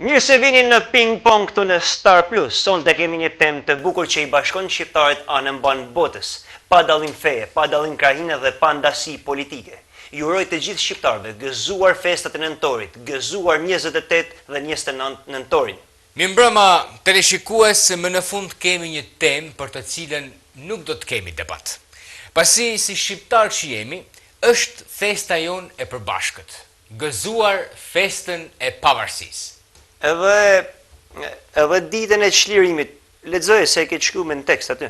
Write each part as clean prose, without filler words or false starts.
Mirë se vini në ping-pong këtu në Star Plus. Sonte kemi një temë të bukur që i bashkon shqiptarët anë mban botës, pa dallim feje, pa dallim krahine dhe pa ndasi politike. Ju uroj të gjithë shqiptarëve gëzuar festat e nëntorit, gëzuar 28 dhe 29 nëntorin. Mirëmbrëma teleshikues, se më në fund kemi një temë për të cilën nuk do të kemi debat. Pasi si shqiptar që jemi, është festa jonë e përbashkët. Gëzuar festën e pavarësisë. Edhe ditën e çlirimit, lexoj se e ke shkruar në tekst aty.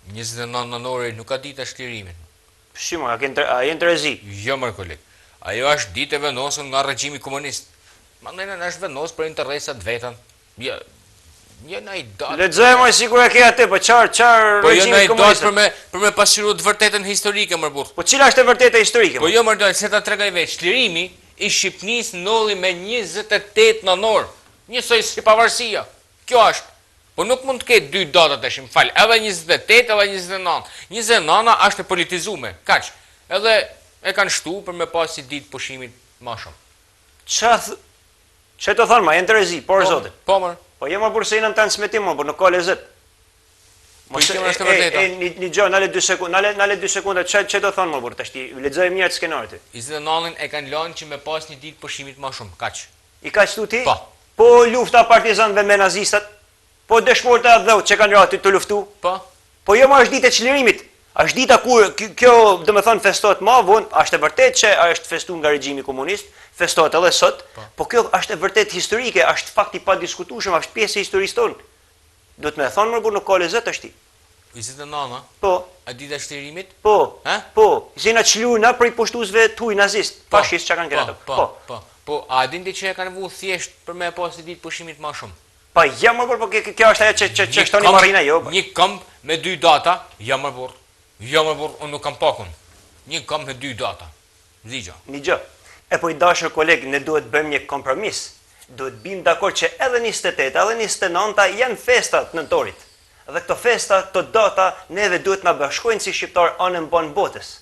29 nëntori nuk ka ditë e çlirimit. Shimo, a jenë të rezi? Jo, mërë koleg. Ajo është ditë e vendosur nga regjimi komunist. Mandena në është vendosur për interesat vetën. Jo në i datë... Lexoj më sigur e ke aty, po qarë po jo në regjimi i komunist. datë për me pasqyru të vërtetën historike, mërë burr. Po cila është e vërteta historike? Po jo mërë dojtë, se ta tregoj veç, çlirimi i Shqipnisë ndodhi me 28 nënor. Njësoj si pavarësia. Kjo është. Po nuk mund të ketë dy datat e shim, falë, edhe 28 edhe 29. 29 është e politizume, kaq. Edhe e kanë shtu për me pasi ditë pushimit ma shumë. Që të thonë ma, jenë të rezi, por zotin. Po mërë. Po jema burse inëm të nësmetim, por nuk ka lezet. Po i kemë është të vërteta. Një gjë, nale 2 sekunde, që të thonë më burë, të shti, lexoj mirë të skenarit. 29 e kanë lanë që me pas një ditë pushimit ma shumë, kaq. I ka qëtu ti? Po. Po lufta partizanëve me nazistat? Po dëshmorët e dhëut që kanë rati të luftu? Po. Po jo ma është ditë e çlirimit. Është dita kur kjo, do me thonë, festohet ma vonë, është e vërtet që është festu nga regjimi komunist, festohet edhe sot, po kjo është e vërtet historike, është fakti pa diskutueshëm, është pjesë e historisë tonë. Do të me thonë më burë nuk ka lezet është ti. 29, po. A dita e çlirimit? Po. Ha? Po. Zina çluna për i pushtuesve tuj nazist, fashist që kanë këto. Po, a dinte që e kanë vu thjesht për me pas ditë pushimit ma shumë? Pa ja më burë, po kjo është ajo që shtoni marrina jo. Një këmbë me 2 data, ja më burë. Jo më burë, unë nuk kam pakun. Një këmbë me 2 data. Zigja. Një gjë. E po i dashur koleg, ne duhet bëjmë një kompromis. Duhet bim dakord që edhe 28, edhe 29 janë festa të nëntorit. Dhe këto festa, këto data, neve duhet na bashkojnë si shqiptar anë mban botës.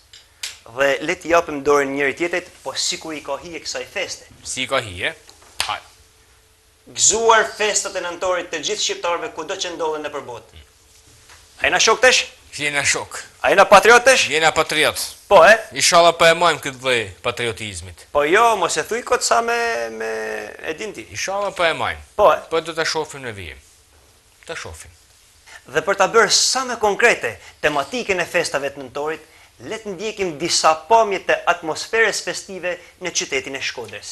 Dhe le t'i japim dorën njëri tjetrit, po sikur i ka hije kësaj feste. Si ka hije? Hajde. Gëzuar festat e nëntorit të gjithë shqiptarëve kudo që ndodhen nëpër botë. A jena shok tesh? Jena shok. A jena patriot tesh? Jena patriot. Po, Inshallah po e majmë këtë lloj patriotizmit. Po jo, mos e thuj kot sa me e din ti. Inshallah po e majmë. Po, Po do ta shohim në vijim. Ta shohim. Dhe për ta bërë sa më konkrete tematikën e festave të nëntorit, le të ndjekim disa pamje të atmosferës festive në qytetin e Shkodrës.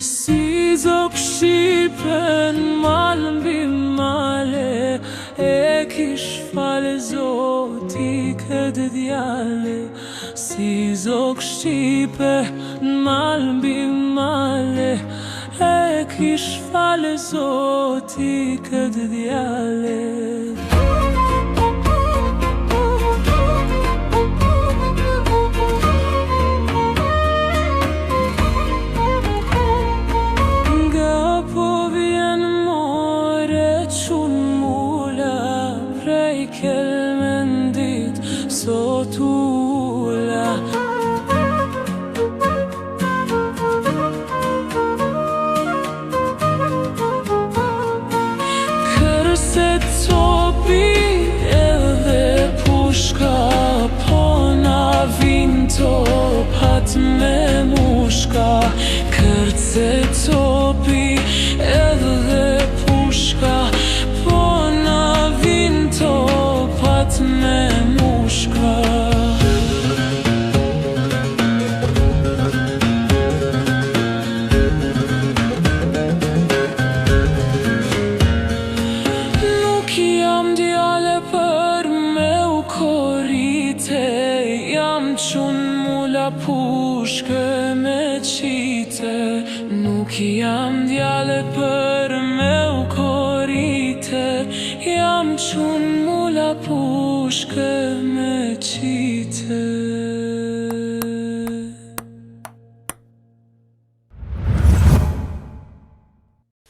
Si zok shqipen malë mbi male, e kish fale zoti këtë djale. Si zok shqipen malë mbi male, e kish fale zoti këtë djale. Topat me mushka, kërce topi edhe pushka, po na vin topat me mushka. Nuk jam djale për me u korite, jam qun pushke me qite. Nuk jam djale për me u korite, jam qun mula pushke me qite.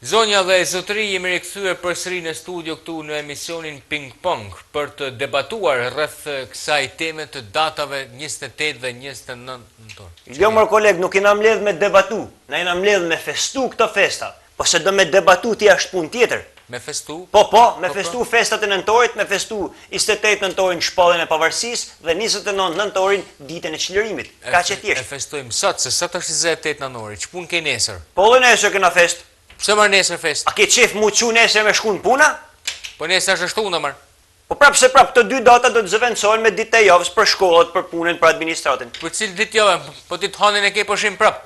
Zonja Zonja dhe zotëri, jemi rikthyer përsëri në studio këtu në emisionin Ping Pong për të debatuar rreth kësaj teme të datave 28 dhe 29 nëntor. Jo mor koleg, nuk jena mbledh me debatu, na jena mbledh me festu këto festa. Po se do me debatu ti ashtë punë tjetër. Me festu? Po, me festu festat e nëntorit, me festu 28 nëntorin shpalljen e pavarësisë dhe 29 nëntorin ditën e çlirimit. Kaq e thjeshtë. E festojmë sot, se sot është 28 nëntori. Ç'punë ke nesër? Po dhe nesër kena fest. Pse marr nesër fest? A ke qef mu çu nesër me shkuën puna? Po nesër është shtunë marr. Po prapë se prapë këto dy data do të zëvendësohen me ditë e javës për shkollat, për punën, për administratën. Për cilë ditë javë? Po ti të hanin e ke pushim prap.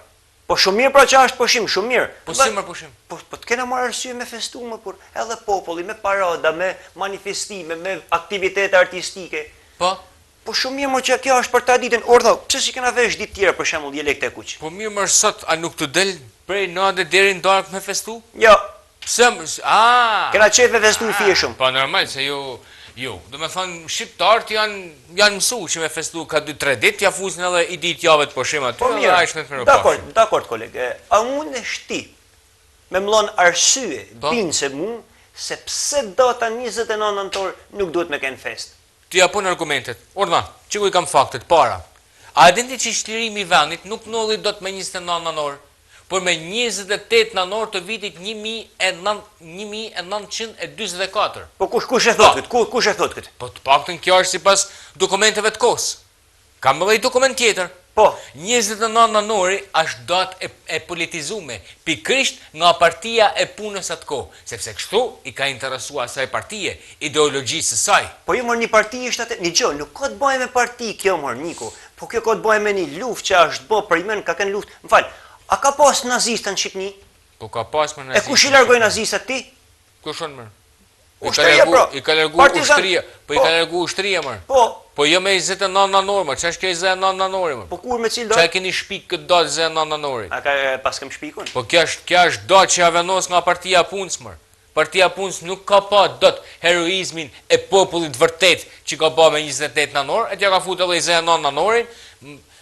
Po shumë mirë pra që është pushim, shumë mirë. Po si marr pushim? Po të kena marrë arsye me festu më kur edhe populli, me parada, me manifestime, me aktivitete artistike. Po? Po shumë mirë më që kjo është për ta ditën. Ordho, pse si kena vesh ditë tjera për shembull dialekte e kuq? Po mirë më sot, a nuk të del prej natë deri në darkë me festu? Jo. Pse? Kena qef me festu fije shumë. Po normal se jo, do me thonë shqiptarët janë mësu që me festu ka 2-3 ditë, ja fusin edhe i ditë javët pushim aty. Po mirë. Dakor koleg. A unë shti me mllon arsye bin se mu se pse data 29 nëntor nuk duhet me kenë fest. Ti japon argumentet. Ordna, që ku i kam faktet para. A edin ti që shtërimi i vendit nuk nolli do të me 29 nënor, por me 28 nënor të vitit 1924. Po kush e thot këtë? Kush e thot këtë? Po të paktën kjo është sipas dokumenteve të kohës. Kam edhe i dokument tjetër. Po. 29 nënori është datë e politizume, pikrisht nga partia e punës atë kohë, sepse kështu i ka interesua asaj partije, ideologjisë së saj. Po jo mor një parti ishte atë, një nuk ka të bëjë me parti kjo mor Niko, po kjo ka të bëjë me një luftë që është bë për imen ka kënë luftë. M'fal, a ka pas nazista në Shqipni? Po ka pas me nazista. E kush i largoi nazistat ti? Kush on më? I ka largu ushtria. Po i ka largu ushtria më. Po jo me 29 nënor më, ç'është kjo 29 nënor më? Po kur me cilë do? Ç'a keni shpik këtë datë 29 nënorit? A ka pas kem shpikun? Po kjo është datë që ja vendos nga partia e punës më. Partia e punës nuk ka pa dot heroizmin e popullit vërtet që ka ba me 28 nënor, e t'ja ka futur edhe 29 nënorin.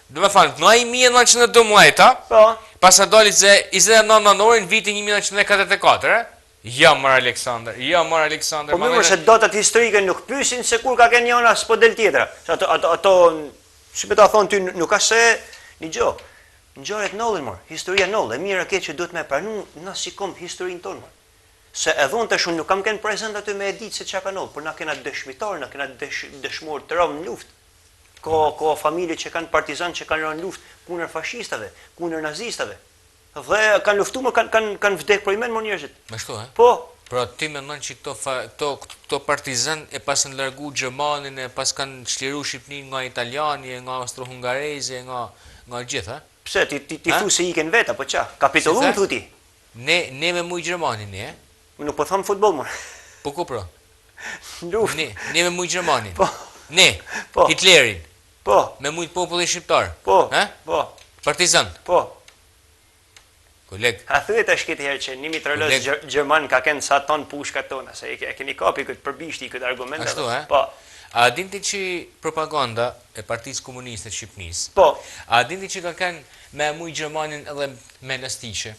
Do me thonë, nga 1912, po. Pas dali 29 nënorin vitin 1944, Ja, mër Aleksandr. Po mirë se datat historike nuk pysin se kur ka kënë njëna s'po del tjetra. Ato, si për ta thonë ty, nuk ka se një gjo. Në gjoret nollin, mor. Historia nollë. E mirë ke që duhet me pranu në si kom historinë tonë, mor. Se edhe unë të shumë nuk kam kënë prezent aty me e ditë se qa ka nollë, por na kena dëshmitarë, na kena dëshmorë të ravë në luftë. Ko familje që kanë partizan që kanë rënë luftë kundër fashistave, kundër nazistave. Dhe kanë luftu më, kanë vdek për imen më njerëzit. Me shtu, e? Po. Pra ti me nënë që këto partizan e pas në largu Gjermanin, e pas kanë shliru Shqipnin nga Italiani, nga Austro-Hungarezi, nga gjitha, e? Pse, ti thu se iken veta, po qa? Kapitullu më thuti? Ne me mujë Gjermanin, ne, e? Nuk po thamë futbol, më. Po ku pra? Luft. Ne me mujë Gjermanin. Po. Ne, Hitlerin. Po. Me mujë popullin shqiptar. Po. Po. Partizan. Po. Koleg. A thujet është këtë herë që një mitralës Gjerman ka kënë sa ton pushka tona, se e keni kapi këtë përbishti, këtë argument. Ashtu, e? Po. A dinti që propaganda e Partisë Komuniste Shqipnisë, po. A dinti që ka kënë me mujë Gjermanin edhe me lastikë?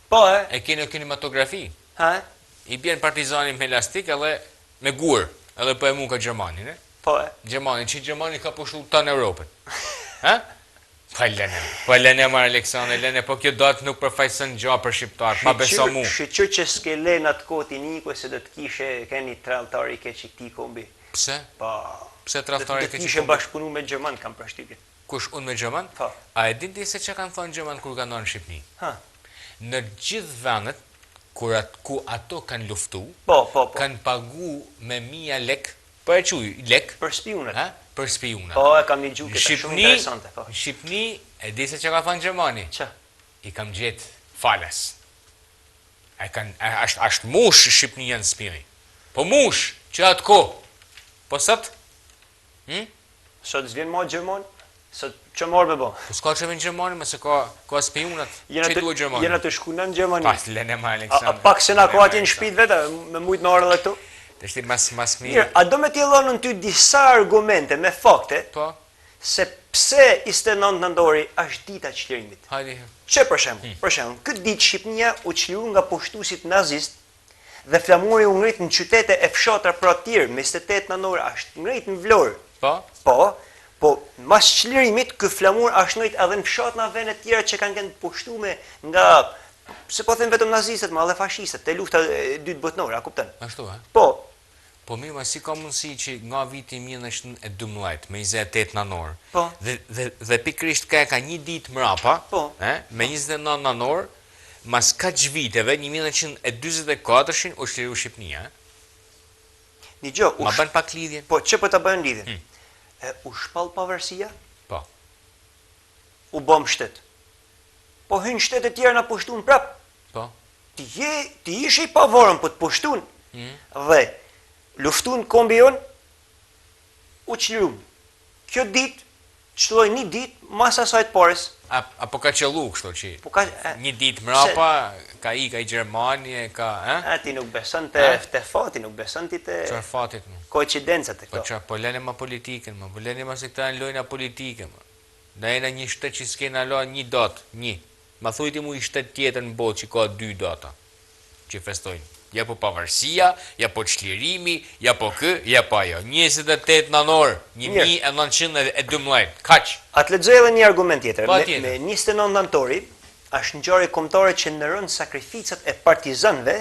Po, e? E keni kinematografi? Ha? I bjen partizanin me lastik edhe me gur, edhe po e mu ka Gjermanin, e? Po, e? Gjermani ka pushtu ta në Europën. Ha? Po lene marë Aleksandr, lene, po kjo datë nuk përfajsën gja për shqiptarë, ma beso mu. Shqyqyr që s'ke le në atë koti Niko, se do të kishe keni traltari ke që këti kombi. Pse? Pa. Pse traltari ke që kombi? Do të kishe bashkëpunu me Gjerman, kam përshtypje. Kush, unë me Gjerman? Pa. A e din ti se që kanë thonë Gjerman kur kanë në Shqipni? Ha. Në gjithë vendet, ku ato kanë luftu, kanë pagu me 1000 lek, po e quj, lek, për spionat. Për spionat. Po, e kam një gjuke, të shumë interesante. Në Shqipni, e di se që ka thonë Gjermani? Qa? I kam gjetë falas. Ashtë mush Shqipni janë spioni. Po mush, që atë ko. Po sot? Sot s'vjen ma Gjermani? Sot që marrë me bo? Po s'ka që vjen Gjermani, me se ka spionat. Që duhet Gjermani? Jena të shku në Gjermani. Pas, lene ma Aleksandr. A pak se na ka ati në shpit vete, me mujtë me arë dhe këtu? Të shti mas mirë. Mirë, a do me t'jellonë në ty disa argumente me fakte, po, se pse 29 nëntori është dita qlirimit? hajdi. Që për shembull, këtë ditë Shqipënia u çliru nga pushtuesit nazist dhe flamuri u ngrit në qytete e fshatra për atyre, 28 nënor është ngrit në Vlorë. Po, mas çlirimit ky flamur është ngrit edhe në fshatna vende të tjera që kanë qenë pushtuar nga, se po them vetëm nazistët, ma edhe fashistët, te lufta e dytë botërore, a kupton? Ashtu, a? Po, mirë, si ka mundësi që nga viti 1912 me 28 nënor, dhe pikrisht ka një ditë mrapa, me 29 nënor, mas kaq viteve, 1944 u çliru Shqipënia. Ma bën pak lidhjen. Po, që po ta bën lidhjen? U shpall pavarësia? Po. U bëm shtet. Po hyn shtete tjera na pushtun prap. Po. Ti ishe i pavarur, po të pushtun. Dhe luftun kombi jon, u çliru. Kjo ditë, çloi një ditë mas asaj të parës. Apo ka qellu kështu që një ditë mrapa, ka i Gjermanie, ti nuk beson te fati, nuk beson ti te çfarë fatit më? Koincidencat e këto. Po çfarë, po lënë ma politikën, po lënë ma se këta lojna politikën. Na jena një shtet që s'kena lo një datë, një. Ma thujti mu i shtet tjetër në botë që ka 2 data që festojnë. Ja po pavarësia, ja po çlirimi, ja po ja po ajo. 28 nënor, 1912. Kaq. Atë lexoj edhe një argument tjetër. Me 29 nëntori është ngjarje kombëtare që ndërron sakrificat e partizanëve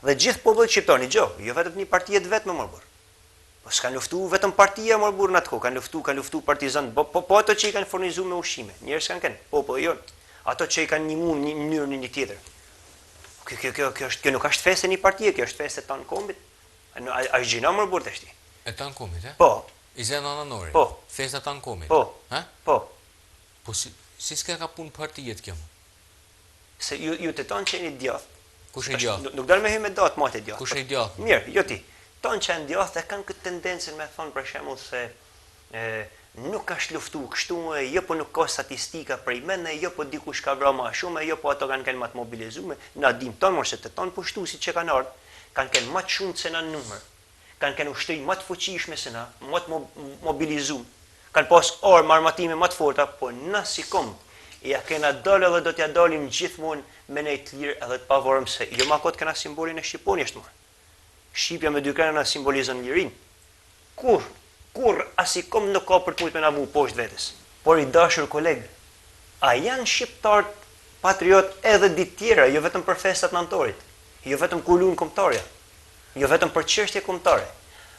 dhe gjithë popullit shqiptar. Jo vetëm një parti të vetëm më burr. Po s'kan luftuar vetëm partia më burr në atë kohë, kanë luftuar partizan, po ato që i kanë furnizuar me ushqime. Njerëz kanë populli jon. Ato që i kanë ndihmuar në një mënyrë një tjetër. Kjo nuk është festë e një partie, kjo është festë e tanë kombit. A është gjina më burr tash ti? E tanë kombit, Po. 29 nënori. Po. Festa tanë kombit. Po. Po. Po si s'ka ka punë partijet kjo? Se ju të tonë që jeni djathtë. Kush e djathtë? Nuk dal me hy me datë matë e djathtë. Kush e djathtë? Mirë, jo ti. Tonë që janë djathtë kanë këtë tendencën me thonë për shembull se nuk është luftu kështu, jo po nuk ka statistika për imene, jo po dikush ka vrarë më shumë, jo po ato kanë më të mobilizuar. Na dim tonë se të tonë pushtuesit që kanë ardhur, kanë më të shumë se na në numër. Kanë ushtri më të fuqishme se na, më të mobilizuar. Kanë pas orë armatime më të forta, po na si komb ja kena dalë dhe do t'ja dalim gjithmonë me ne të lirë edhe të pavarëm se jo ma kot kena simbolin e Shqiponisht më. Shqipja me 2 krena na simbolizon lirin. Kur asikom nuk ka për të mujtë me na vu poshtë vetës. Por i dashur kolegë, a janë shqiptarët patriot edhe ditë tjera, jo vetëm për festat nëntorit, jo vetëm kur luajnë kombëtarja, jo vetëm për çështje kombëtare.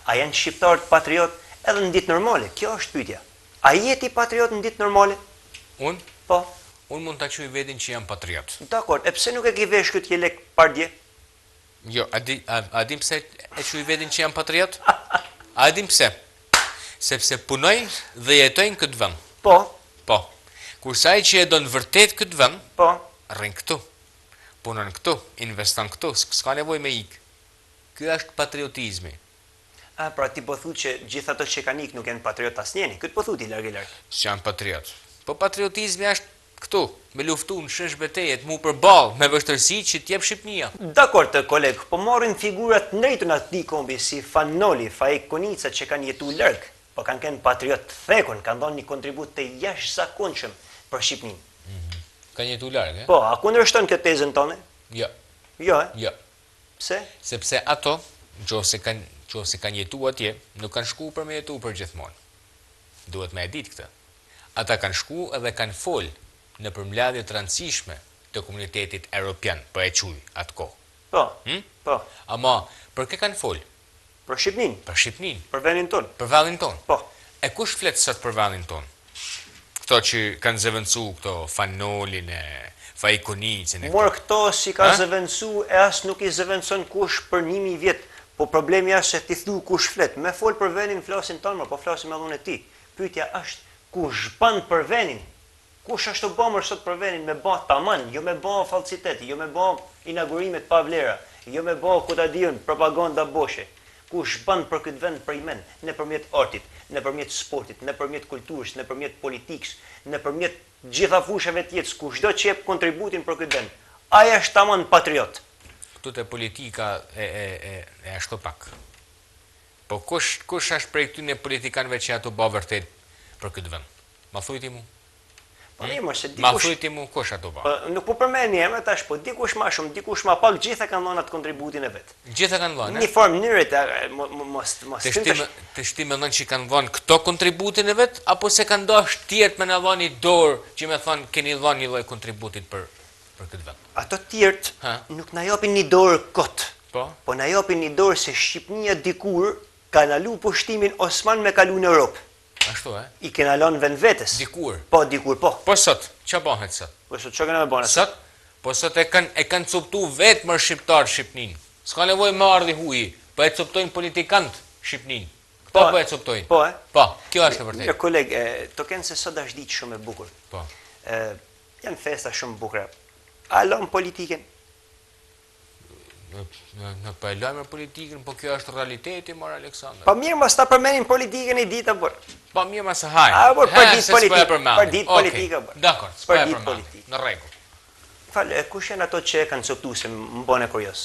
A janë shqiptarët patriot edhe në ditë normale? Kjo është pyetja. A jeti patriot në ditë normale? Unë? Po. Unë mund ta quaj veten që jam patriot. Dakor, e pse nuk e ke vesh këtë jelek pardje? Jo, a dim pse e quaj veten që jam patriot? A dim pse? Sepse punoj dhe jetoj në këtë vend. Po. Po. Kurse ai që e don vërtet këtë vend, po, rrin këtu. Punon këtu, investon këtu, s'ka nevojë me ik. Ky është patriotizmi. Pra ti po thu që gjithë ato që kanë ik nuk janë patriot asnjëri. Këtë po thu ti larg. S'janë patriot. Po patriotizmi është këtu, me luftu në shesh betejet, mu përball me vështërsi që t'jep Shqipnia. Dakor të koleg, po marrin figurat ndrejtën aty kombi si Fanoli, Faikonica që kanë jetu larg. Po kanë qenë patriot të thekun, kanë dhënë një kontribut të jashtëzakonshëm për Shqipërinë. Kanë jetu larg, Po, a kundërshton këtë tezën tonë? Jo. Jo, Jo. Pse? Sepse ato, nëse kanë jetu atje, nuk kanë shku për me jetu për gjithmonë. Duhet me e ditë këtë. Ata kanë shku edhe kanë fol në përmbledhje të rëndësishme të komunitetit evropian, po e quj atë kohë. Po. Po. Ama për kë kanë fol? Për Shqipërinë. Për Shqipërinë. Për vendin tonë. Për vendin tonë. Po. E kush flet sot për vendin tonë? Këto që kanë zëvendësu këto Fanolin e Faikonicën e. Morë këto si ka zëvendësu e as nuk i zëvendëson kush për 1000 vjet. Po problemi është se ti thu kush flet. Me fol për vendin flasin tonë, po flasim me dhunë e ti. Pyetja është kush ban për vendin? Kush është Obama sot për vendin me bë taman, jo me bë fallcitet, jo me bë inaugurime të pa vlera, jo me bë ku ta diun propaganda boshe. Kush ban për këtë vend për imen, nëpërmjet artit, nëpërmjet sportit, nëpërmjet kulturës, nëpërmjet politikës, nëpërmjet gjitha fushave të jetës, kushdo që jep kontributin për këtë vend. Ai është tamam patriot. Këtu te politika e ashtu pak. Po kush është prej këtyre politikanëve që ato bë vërtet për këtë vend? Ma thuaj ti mu. Po mirë, se Ma dikush thuj ti mu kush ato ba. nuk po përmend emra tash, po dikush më shumë, dikush më pak, gjithë kanë dhënë atë kontributin e vet. Gjithë kanë dhënë. Në formë mënyrë mos Të shti me dhënë që kanë dhënë këto kontributin e vet, apo se kanë dash tjertë me na dhënë dorë që me thonë keni dhënë një lloj kontributit për këtë vend. Ato tjerët nuk na japin një dorë kot. Po na japin një dorë se Shqipnia dikur ka nalu pushtimin Osman me kalu në Europë. Ashtu, I kena lënë vend vetes. Dikur. Po, dikur, po. Po sot, ç'a bëhet sot? Po sot çka kena me bëna? Sot? Po sot e kanë coptu vetë më shqiptar Shqipnin. S'ka nevojë me ardhi huji, po e coptojnë politikant Shqipnin. Këto po e coptojnë. Po, Po, kjo është e vërtetë. Mirë, koleg, to kenë se sot është ditë shumë e bukur. Po. Janë festa shumë bukura. A lëm politikën? Në pa e lajmë politikën, po kjo është realiteti, mor Aleksandr. Pa mirë, mos ta përmenim politikën i ditë apo. Pa mirë mos e haj. Për ditë politikë, për ditë politikë. Dakor, për ditë politikë. Në rregull. Fal, kush janë ato që kanë coptuar se më bën e kurios?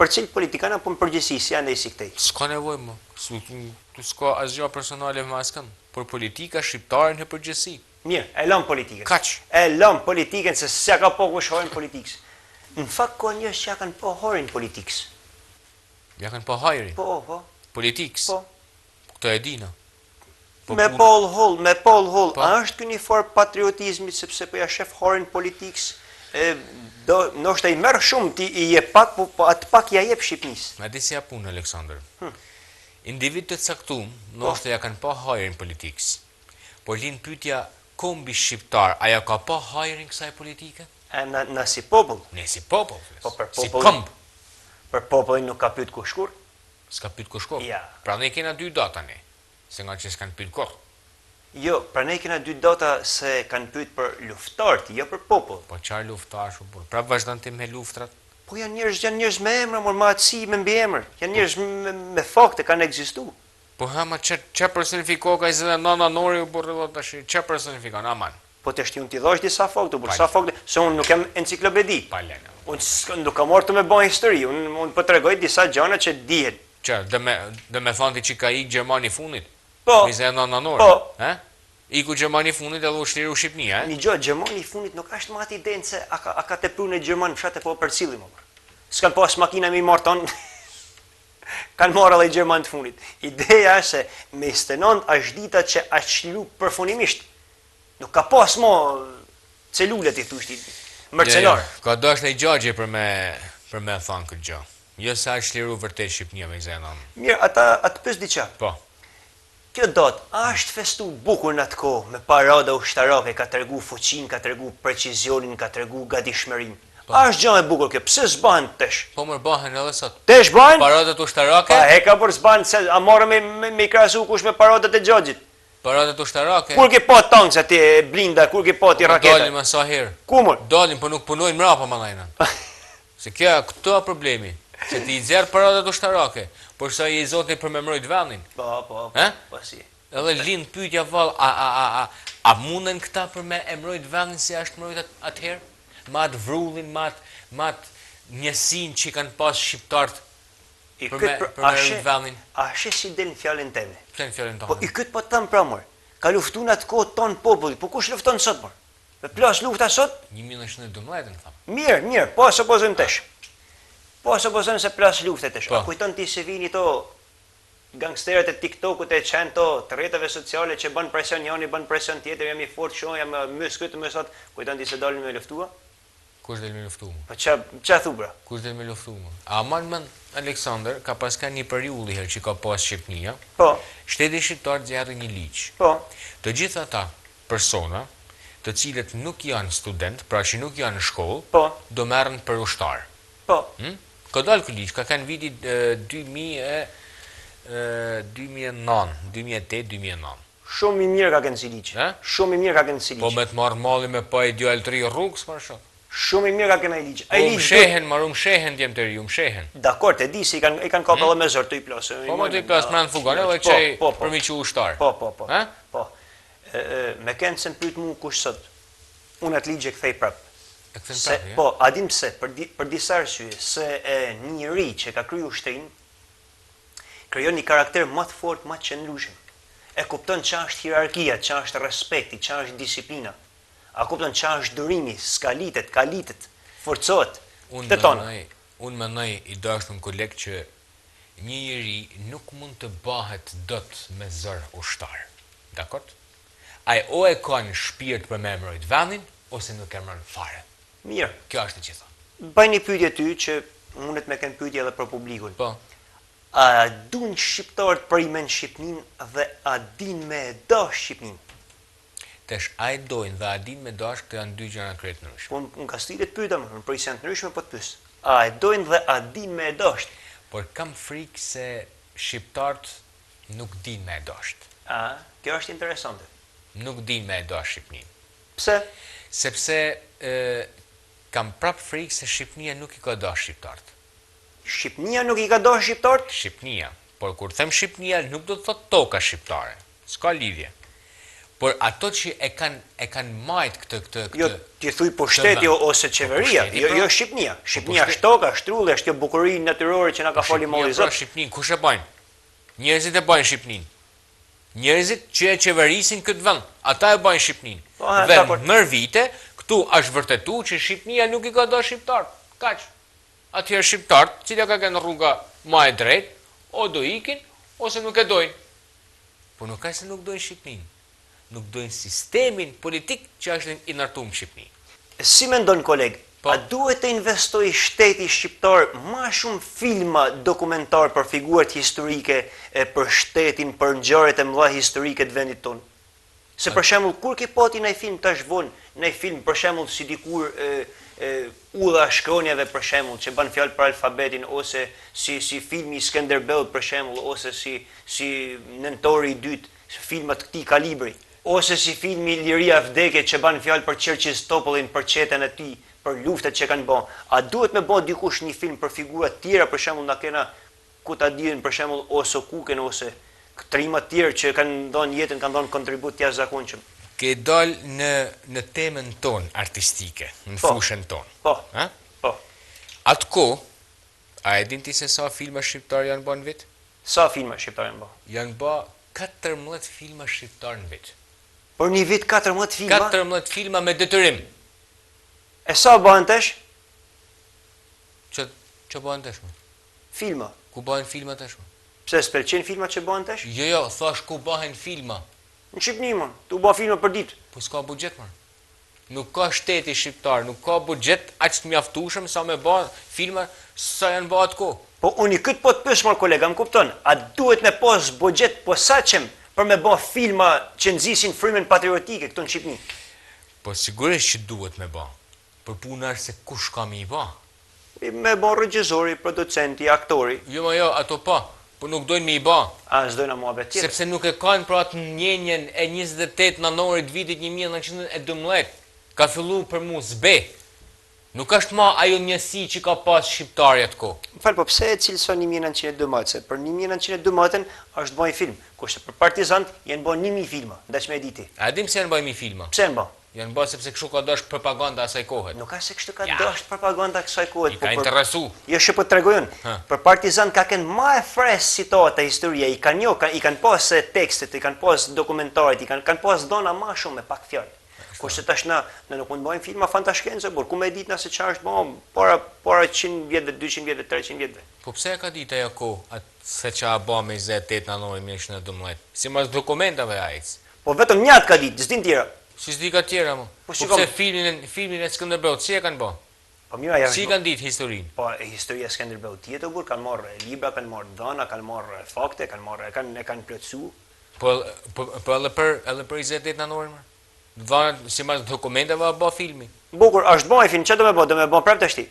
Për cilë politikan apo në përgjithësi janë dhe si këtej? S'ka nevojë më. S'ka asgjë personale me askën, por politika shqiptare në përgjithësi. Mirë, e lëm politikën. Kaç? E lëm politikën se s'ja ka po kush horin politikës. Në fakt ka njerëz që ja kanë po horin politikës. Ja kanë po hajri? Po. Politikës? Po. Këto e dina. Me Paul Hall, a është ky një formë patriotizmi sepse po ja shef horin politikës? Ndoshta i merr shumë ti i jep pak, po atë pak ja jep Shqipnisë. Ma di si ja punë, Aleksandr. Individ të caktuar, ndoshta ja kanë pa hajrin politikës. Por lind pyetja kombi shqiptar, a ja ka pa hajrin kësaj politike? Na si popull. Ne si popull. Po për si popullin. Për popullin nuk ka pyet kushkur. S'ka pyet kushkur. Ja. Pra ne kena dy data ne. Se nga që s'kan pyet kur. Jo, pra ne kena dy data se kanë pyet për luftarët, jo për popull. Po çfarë luftash u bën? Pra vazhdon ti me luftrat? Po janë njerëz me emra, me atësi, me mbiemër. Janë njerëz me fakte kanë ekzistuar. Po hama ç'a personifiko ka zë nana Nori u burrë tash. Ç'a personifikon aman? Po të shti unë t'i dhosh disa fakte, por sa fakte, se unë nuk jam enciklopedi. Palena. Unë nuk kam marrë të me bën histori, unë po tregoj disa gjëra që dihet. Ç'a, do me thonë ti që ka ik Gjermani fundit? Po. Me zë nana Nori. Po. Iku Gjermani fundit edhe u shliru Shqipni, Një gjë, Gjermani fundit nuk është më atë idenë se a ka tepruar në Gjerman fshatë po përcillim më. S'kan pas makina me marton. Kanë marrë edhe Gjerman të fundit. Ideja është se me 29 është dita që është shliru përfundimisht. Nuk ka pas më celulet i thushti mërcenar. Ka dash në gjagje për me thonë këtë gjë. Jo sa është shliru vërtet Shqipnia me Zenon. Mirë, atë pës diqa. Po. Kjo datë, është festu bukur në atë kohë, me parada ushtarake, ka tregu fuqin, ka tregu precizionin, ka tregu gatishmërinë. Është gjë e bukur kjo, pse s'bahen tesh? Po më bëhen edhe sot. Tesh bahen? Paradat ushtarake? Pa heka për s'bahen, se a morë me krahasu kush me paradat e Xhaxhit. Paradat ushtarake? Kur ke pa tankë aty blinda, kur ke pa ti raketa? Dalim më sa herë. Kumër? Dalim, po nuk punojnë mrapa më lajna. Se këto është problemi. Se ti i zjerë paradat ushtarake, por sa i zoti për me mbrojt vendin. Po, si. Edhe lind pyetja vall, a munden këta për me mbrojt vendin si është mbrojt atëherë? Me atë vrullin, me atë njësinë që kanë pas shqiptarët për me mbrojt vendin. A she si del në fjalën tënde? Pse në fjalën tonë? Po i këtë po të thëmë pra mor. Ka luftuar në atë kohë ton populli, po kush lufton sot mor? Me plas lufta sot? 1912 tham. Mirë, po supozojmë tesh. Po supozojmë se plas lufte tesh. A kujton ti se vini to gangsterët e TikTokut e çan to të rrjeteve sociale që bën presion njëri, bën presion tjetër, jam i fortë shoh, jam më skut më sot. Kujton ti se dalin me luftua? Kush del me luftu? Po ç'a thu bra? Kush del me luftu? A man Aleksandr ka paska një periudhë herë që ka pas Shqipnia. Po. Shteti shqiptar zjarri një ligj. Po. Të gjithë ata persona të cilët nuk janë student, pra që nuk janë në shkollë, po, do merren për ushtar. Po. Ka dalë ky ligj, ka kanë viti 2008-2009. Shumë i mirë ka kënë si ligj. Shumë i mirë ka kënë si ligj. Po me të marrë malli me pa i djallë 3 rrugës, më shumë. Shumë i mirë ka kënë ai ligj. Ai ligj shehen djem të ri, shehen. Dakor, te di se i kanë kapë edhe me zor të i plasë. Po më të i plasë me në fugan, edhe që i përmiqu ushtar. Po. Me kënë se më pyet mu kush sot, unë atë ligj e kthej prapë. Po, a dim pse, për disa arsye, se një njeri që ka kryer ushtrin, krijon një karakter më të fortë, më të qëndrueshëm. E kupton ç'a është hierarkia, ç'a është respekti, ç'a është disiplina. A kupton ç'a është durimi, skalitet, kalitet, forcohet. Unë mendoj i dashur koleg që një njeri nuk mund të bëhet dot me zër ushtar. Dakor? Ai o e ka në shpirt për me mbrojt vendin ose nuk e mron fare. Mirë. Kjo është e gjitha. Bëj një pyetje ty që mundet me kënë pyetje edhe për publikun. Po. A dun shqiptarët primen Shqipnin dhe a din me dash Shqipnin? Tash ai dojnë dhe a din me dash, këto janë dy gjëra krejt ndryshme. Po në ka stilet pyeta më, në prisja të ndryshme po të pyes. A e dojnë dhe a din me dash? Por kam frikë se shqiptarët nuk din me dash. Kjo është interesante. Nuk din me dash Shqipnin. Pse? Sepse kam prap frikë se Shqipnia nuk i ka dash shqiptarët. Shqipnia nuk i ka dash shqiptarët? Shqipnia. Por kur them Shqipnia nuk do të thot toka shqiptare. S'ka lidhje. Por ato që e kanë majt këtë Jo, ti thuj pushteti ose qeveria, jo Shqipnia. Shqipnia është toka, është trulli, është kjo bukurie natyrore që na ka fali Molli Zot. Shqipnin kush e bën? Njerëzit e bën Shqipnin. Njerëzit që e qeverisin këtë vend, ata e bën Shqipnin. Dhe mër vite, këtu është vërtetuar që Shqipnia nuk i ka dash shqiptar. Kaq. Atëherë shqiptarët, cila ka kanë rruga më e drejtë, o do ikin ose nuk e dojnë. Po nuk ka se nuk dojnë Shqipnin. Nuk dojnë sistemin politik që është i ndërtuar në Shqipni. Si mendon koleg, a duhet të investoj shteti shqiptar më shumë filma dokumentar për figurat historike për shtetin, për ngjarjet e mëdha historike të vendit tonë? Se për shembull kur ke pati ndaj film tash vonë, ndaj film për shembull si dikur Udha shkronjave për shembull që bën fjalë për alfabetin ose si filmi Skënderbeut për shembull ose si Nëntori i dytë, filma të këtij kalibri. Ose si filmi Liria vdekje që ban fjalë për Çerqistopullin, për qetën e tij, për luftet që kanë bën. A duhet me bë dikush një film për figura të tjera, për shembull na kena ku ta dihen për shembull ose Kuken ose trima të tjerë që kanë dhënë jetën, kanë dhënë kontribut të jashtëzakonshëm. Ke dal në temën tonë artistike, në fushën tonë. Po. Ha? Po. Atko, a e din ti se sa filma shqiptar janë bën në vit? Sa filma shqiptar janë bën? Janë bë 14 filma shqiptar në vit. Por një vit 14 filma? 14 filma me detyrim. E sa bëhen tash? Që bëhen tash? Filma. Ku bëhen filma tash? Pse s'pëlqen filmat që bëhen tash? Jo, thash ku bëhen filma. Në Shqipëri mon, tu bë filma për ditë. Po s'ka buxhet më. Nuk ka shteti shqiptar, nuk ka buxhet aq të mjaftueshëm sa me bë filma sa janë bë atko. Po unë këtë po të pyes më kolega, më kupton? A duhet me pas buxhet posaçëm për me bë filma që nxisin frymën patriotike këtu në Shqipëri? Po sigurisht që duhet me bë. Por puna është se kush ka më i bë? Me bë regjizori, producenti, aktori. Jo, ato po. Po nuk dojnë me i bë. A s'dojnë muhabet tjetër? Sepse nuk e kanë për atë njenjen e 28 nënorit vitit 1912. Ka fillu për mu zbe. Nuk është ma ajo njësi që ka pas shqiptarja të ko. Falë, po pse e cilëson 1912? Se për 1912 është bëj film, kurse për Partizant janë bën 1000 filma, ndaç me diti. A dim se janë bëj 1000 filma? Pse janë bën? Janë bën sepse kështu ka dash propaganda asaj kohe. Nuk ka se kështu ka dash propaganda kësaj kohe. I ka interesu. Jo që po tregojun. Për Partizant ka kenë më e fresh situata historia, i kanë pas tekstet, i kanë pas dokumentarit, i kanë pas dhona më shumë me pak fjalë. Kurse tash na nuk mund bëjmë filma fantashkencë, por ku më e ditë na se çfarë është bën para 100 vjetëve, 200 vjetëve, 300 vjetëve. Po pse e ka ditë ajo kohë se çfarë bën me 28 nënor 1912? Sipas dokumentave ajc. Po vetëm një atë ka ditë, s'din tjera. Si s'di ka tjera mo? Po pse filmin e Skënderbeut si e kanë bën? Po mira ja. Si kanë ditë historinë? Po historia e Skënderbeut tjetër kur kanë marrë libra, kanë marrë dhëna, kanë marrë fakte, kanë plotësuar. Po edhe për 28 nënor më? Dhëna sipas dokumentave bë filmi. Bukur, është bën film, çfarë do më bë? Do më bën prapë tash ti.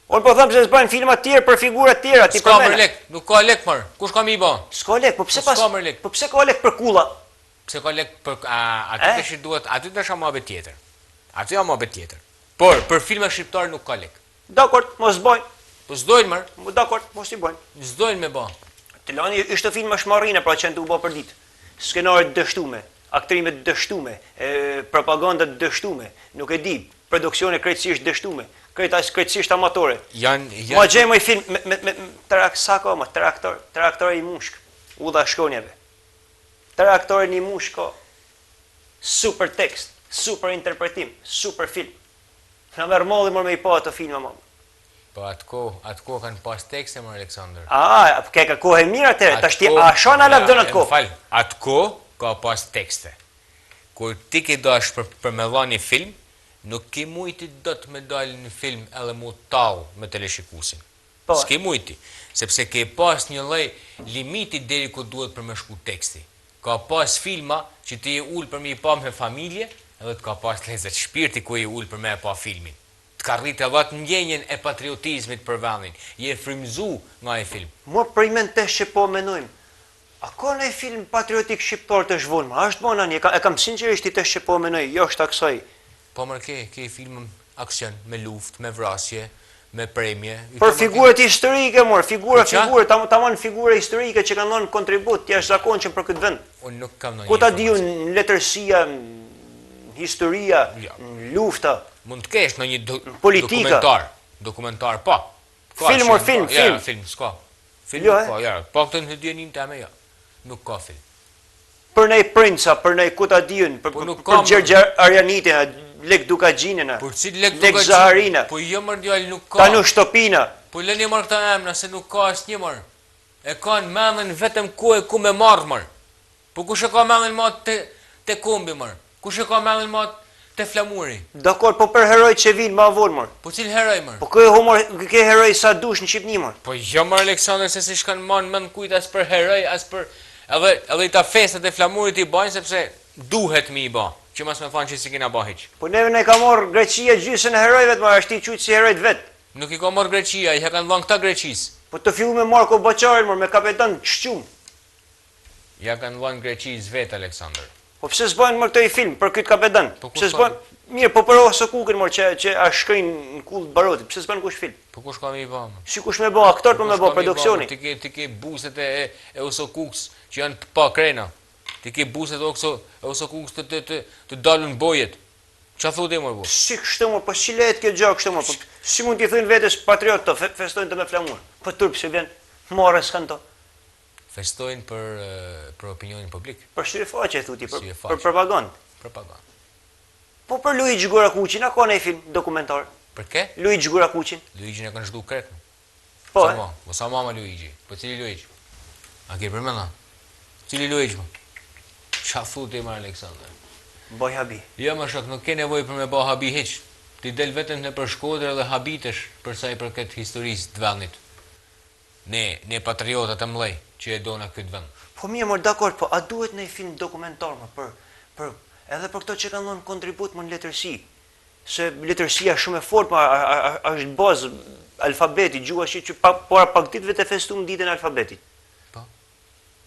Unë po them se s'bën filma të tjerë për figura të tjera, ti po më lek, nuk ka lek më. Kush ka më i bën? S'ka lek, po pse pas? Po pse ka lek për kulla? Pse ka lek për aty tash duhet, aty tash më habet tjetër. Aty jam habet tjetër. Por për filma shqiptar nuk ka lek. Dakor, mos bëjnë. Po s'dojnë më. Dakor, mos i bëjnë. S'dojnë me bë. Të lani është film shmarrine pra që u bë për ditë. Skenaret dështume, aktrimet dështume, propaganda dështume, nuk e di, produksione krejtësisht dështume, krejtësisht amatore. Ma gjejmë një film me traktor i mushk, Udha shkronjave. Tërë aktorë një mush ka super tekst, super interpretim, super film. Në merë molli mërë me i pa ato filma më. Po atë kohë kanë pas tekste, më Aleksandr. Ke ka kohë e mirë atëre, tash ti a shon ala do në të kohë. Fal, atë kohë ka pas tekste. Kur ti ke dash për me dha një film, nuk ke mujti do të me dalë një film edhe mu tallë me teleshikusin. S'ke mujti, sepse ke pas një lloj limiti deri ku duhet për me shku teksti. Ka pas filma që ti je ul për me i pa me familje, edhe të ka pas lezet shpirti ku je ul për me e pa filmin. Të ka rritë edhe të ndjenjen e patriotizmit për vendin. Je frymzu nga e film. Mua për i men të që po menojmë, a ka në film patriotik shqiptar të zhvonë, ma është bona një, e kam sinqerisht i të që po menoj, jo është aksoj. Po mërë ke film aksion, me luft, me vrasje, me premje. Për figurët historike, figura, tamam figura historike që kanë dhënë kontribut, tja është zakonqëm për këtë vend. Unë nuk kam në një ku ta diju në letërsia, në historia, në lufta. Mund të kesh në një dokumentar, po. Film. S'ka. Film, po, po këtë në djenim të ame, ja. Nuk ka film. Për nej princa, për nej ku ta dijun, për Gjergj Arjanitin, Lek Dukagjinina, Lek Zaharina, po jo mërë djallë nuk ka. Tanu Shtopina. Po lëni mërë këta emna, se nuk ka asë një mërë. E kanë menën vetëm ku me marrë mërë. Po kush e ka menën matë të kombi mërë? Kush e ka menën matë të flamuri? Dakor, po për heroj që vinë ma vonë mërë. Po cilë heroj mërë? Po ke heroj sa dush në Shqipni mërë. Po jo mërë Aleksandr, se si shkanë manë kujt as për heroj, as për... Edhe i ta festet e flamurit i bajnë, sepse duhet mi i ba, që mas me fanë që si kina ba hiq. Po neve ne ka morë Greqia gjysën e herojve të marë, është i qujtë si herojt vetë. Nuk i ka morë Greqia, i ha kanë dhanë këta Greqis. Po të fillu me Marko Boqarin, me kapetan shqum. Ja kanë dhanë Greqis vetë, Aleksandr. Po pëse s'bajnë më këtë i film, për këtë kapetan? Pëse s'bajnë... Mirë, po për osë kukën mërë që a shkrin në kullë barotit, pëse s'bajnë kush film? Po kush ka me i ba, më? Si kush me ba, aktorët me ba, produksioni. Ti ke buset e oso kukës që janë pa krena. Ti ke buset e oso kukës të dalën bojet. Qa thote mërë bu? Si kështë mërë, po si lehet kjo gjak kështë mërë, si mund t'i thujnë vetës patriot të festojnë të me flamur. Po turpë se vjen, marës kanë to. Festojnë për opinionin publik. Për shtyri faqe e thuti, për propagandë. Propagandë. Po për Luigi Gurakuqin, a ka në i film dokumentar? Për ke? Luigi Gurakuqin. Luigi në kanë shdu krekë. Po, Po sa mama Luigi? Po cili Luigi? A ke përmena? Cili Luigi po? Qa thuti ma Aleksandr? Boj habi. Jo më shok, nuk ke nevoj për me bo habi hiq. Ti del vetëm në për Shkodër dhe habitesh përsa i për këtë historisë të vendit. Ne patriotat e mlej që e do në këtë vend. Po mirë mërë dakord, po a duhet në i film dokumentar më për edhe për këto që kanë dhënë kontribut më në letërsi, se letërsia shumë e fort, është bazë alfabetit, gjua që para pak ditëve të festu në ditën alfabetit. Po?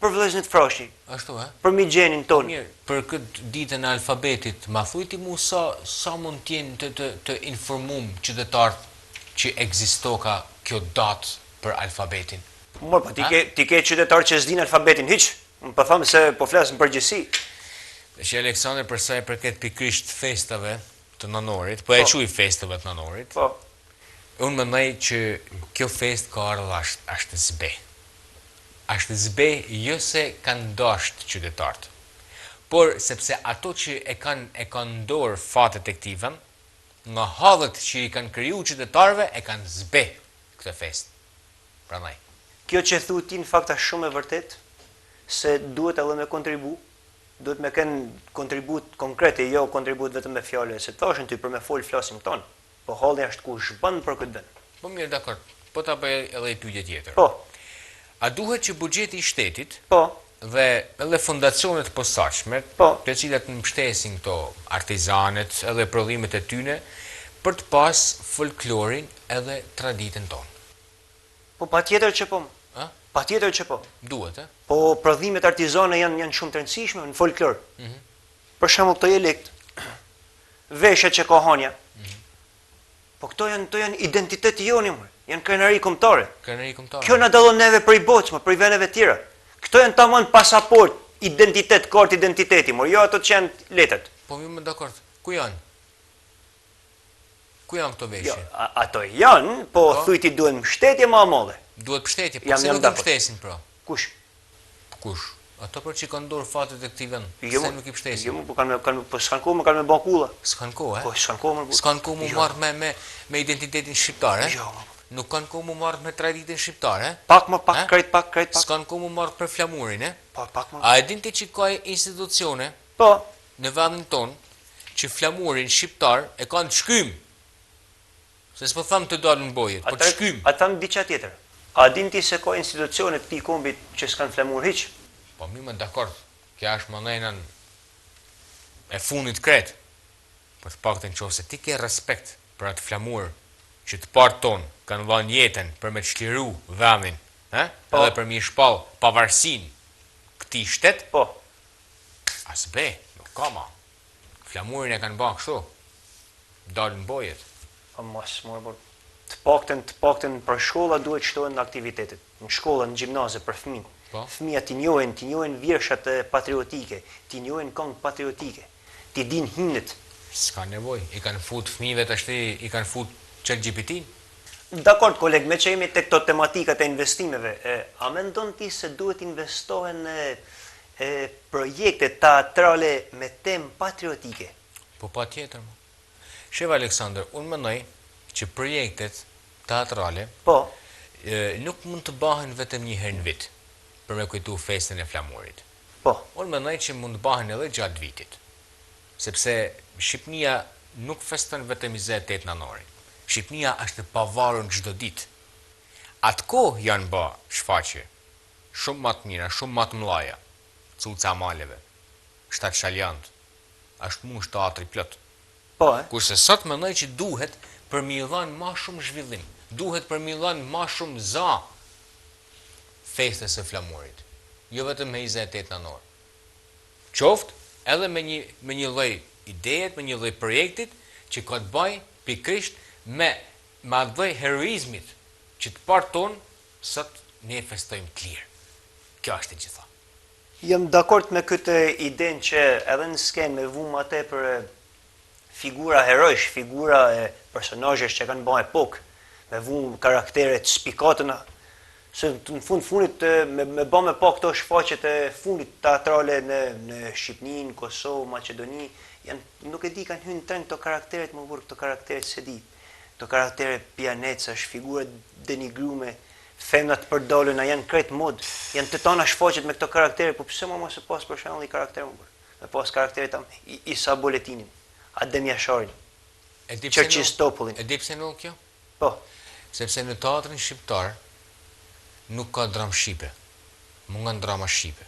Për vëllezërit frashti. Ashtu, Për migjenin tonë. Mirë, për këtë ditën alfabetit, ma thujti mu sa mund tjenë të informum qytetarët që egzistoka kjo datë për alfabetin? Morë, pa ti ke qytetarë që s'din alfabetin hiq, më pa thamë se po flasë në përgjësi. Dhe që Aleksandr përsa i përket pikrisht festave të nënorit, po e quj festave të nënorit, unë më nëjë që kjo fest ka ardhë ashtë zbe. Ashtë zbe jo se kanë dasht qytetartë, por sepse ato që e kanë ndorë fatet e këtiven, nga halët që i kanë kriju qytetarve, e kanë zbe këtë fest. Pra nëjë. Kjo që thu ti në fakta shumë e vërtet, se duhet edhe me kontribu, duhet me kënë kontribut konkrete, jo kontribut vetëm me fjale, se të ashën ty për me folë flasim tonë, po halën ashtë ku shbanë për këtë vend. Po mirë, dakord, po ta bëj edhe i pyetje tjetër. Po. A duhet që buxheti i shtetit, po, dhe edhe fondacionet posaçme, po, të cilat mbështesin këto artizanet edhe prodhimet e tyne, për të pas folklorin edhe traditën tonë? Po patjetër që po. Patjetër që po. Duhet, Po prodhimet artizane janë shumë të rëndësishme në folklor. Për shembull këto jelekt, veshjet që ka hanja. Po këto janë identiteti joni, janë krenari kombëtare. Krenari kombëtare. Kjo na dallon neve prej botës, prej vendeve tjera. Këto janë tamam pasaport, identitet, kartë identiteti, jo ato që janë letët. Po më dakord. Ku janë? Ku janë këto veshje? Jo, ato janë, po thuj ti duhet mbështetje më e madhe. Duhet mbështetje, po pse nuk mbështesin pra? Kush? Ato për që kanë dorë fatet e këtij vend. Jo, Se nuk i pështesin. Jo, po s'kan kohë më kanë me bakulla. S'kan kohë, Po s'kan kohë më. S'kan kohë mu marrë me identitetin shqiptar, Jo. Nuk kanë kohë mu marrë me traditin shqiptar, Pak krejt pak. S'kan kohë mu marrë për flamurin, Pak më. A e din ti që ka institucione Po. në vendin ton që flamurin shqiptar e kanë të shkym. Se s'po thamë të dalë në bojet, po të shkym. A thamë diçka tjetër. A din ti se ka institucione të këtij kombit që s'kan flamur hiç? Po mi më dakord, kja është më nëjnën e funit kret. Po të pak të në qofë se ti ke respekt për atë flamur që të partë tonë kanë dhanë jetën për me të shliru vendin, edhe për mi shpal pavarësin këti shtet, Po. as be, nuk ka ma. Flamurin e kanë ba kështu, dalë në bojet. Po mos, por të paktën për shkolla duhet shtohen aktivitetet. Në shkolla, në gjimnaze për fëmijë. Po. Fëmijët t'i njohin vjershat patriotike, t'i njohin këngë patriotike, t'i din himnet. S'ka nevoj, i kanë fut fëmijëve të ashti, i kanë fut ChatGPT-n. Dakord, koleg, me që jemi të këto tematikat e investimeve, a mendon ti se duhet investohen projekte teatrale me temë patriotike? Po pa tjetër, mo. Sheva Aleksandr, unë mendoj që projektet teatrale Po. Nuk mund të bahen vetëm një herë në vit për me kujtu festën e flamurit. Po. Unë mendoj që mund të bahen edhe gjatë vitit. Sepse Shqipnia nuk feston vetëm 28 nënori. Shqipnia është e pavarur çdo ditë. Atë kohë janë bë shfaqje shumë më të mira, shumë më të mëdha. Cuca maleve, shtat shaljant, është mush teatri plot. Po, Kurse sot mendoj që duhet për mi dhënë më shumë zhvillim, duhet për mi dhënë më shumë za festës së flamurit, jo vetëm me 28 nënor. Qoftë edhe me një lloj idejet, me një lloj projektit që ka të bëjë pikërisht me atë lloj heroizmit që të partë tonë sot ne festojmë të lirë. Kjo është e gjitha. Jam dakord me këtë idenë që edhe në skenë me vumë atë për figura herojsh, figura e personazhesh që kanë bërë epokë, me vumë karaktere të spikatëna, se në fundit me bë me pa këto shfaqjet e fundit teatrale në Shqipëni, në Kosovë, Maqedoni, nuk e di kanë hyrë në trend këto karakteret, më burr këto karakteret se di. Këto karaktere pianecash, figura denigrume, femnat përdolën, janë krejt mod, janë të tona shfaqet me këto karaktere, po pse mos e pas për shembull një karakter më burr? Me pas karakteret tam Isa Boletinin, Adem Jasharin, Çerçistopullin. E di pse nuk kjo? Po. Sepse në teatrin shqiptar nuk ka dramë shqipe. Mungon drama shqipe.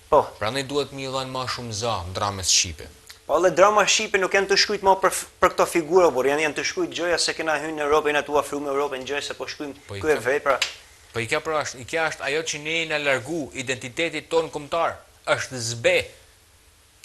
Po. Prandaj duhet mi dhënë më shumë za dramës shqipe. Po edhe drama shqipe nuk janë të shkruajt më për këto figura, por janë të shkruajt gjëja se kena hyrë në Europë, jena tu afruar me Europën, gjëja se po shkruajmë këto vepra. Po i kjo është ajo që ne na largu identitetit ton kombëtar, është zbe.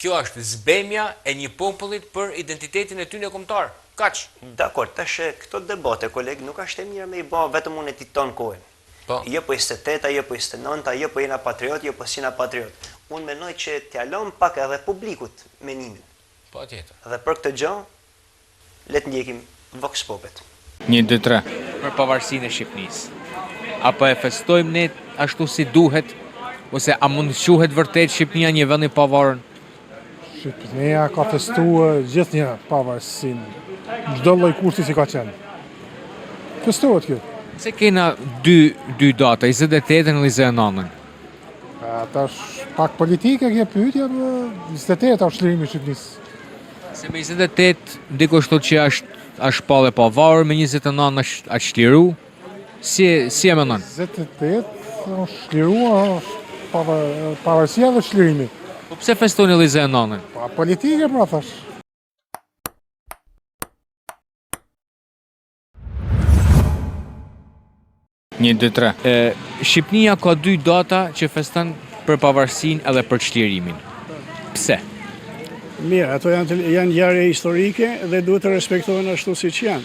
Kjo është zbemja e një popullit për identitetin e tyre kombëtar. Kaq. Dakor, tash këto debate, koleg, nuk është e mirë me i bë vetëm unë ti ton kohën. Po. Jo po 28, jo po 29, jo po jena patriot, jo po sina patriot. Unë mendoj që t'ja lëm pak edhe publikut menimin. Po tjetër. Dhe për këtë gjë, le të ndjekim Vox Popet. 1, 2, 3. Për pavarësinë e Shqipënisë. Apo e festojmë ne ashtu si duhet, ose a mund të quhet vërtet Shqipënia një vend i pavarur? Shqipënia ka festuar gjithnjë pavarësinë. Çdo lloj kursi që ka qenë. Festohet kjo. Se kena dy data, 28 dhe 29. Ata është pak politike kjo pyetja, 28 është çlirimi i Shqipërisë. Se me 28 dikush thotë që është pallë pavarur, me 29 është çliru. Si e mendon? 28 është çliruar, pavarësia dhe çlirimi. Po pse festoni 29? Pa politike pra thash. Një, 2, 3. Shqipënia ka 2 data që feston për pavarësinë edhe për çlirimin. Pse? Mirë, ato janë ngjarje historike dhe duhet të respektohen ashtu siç janë.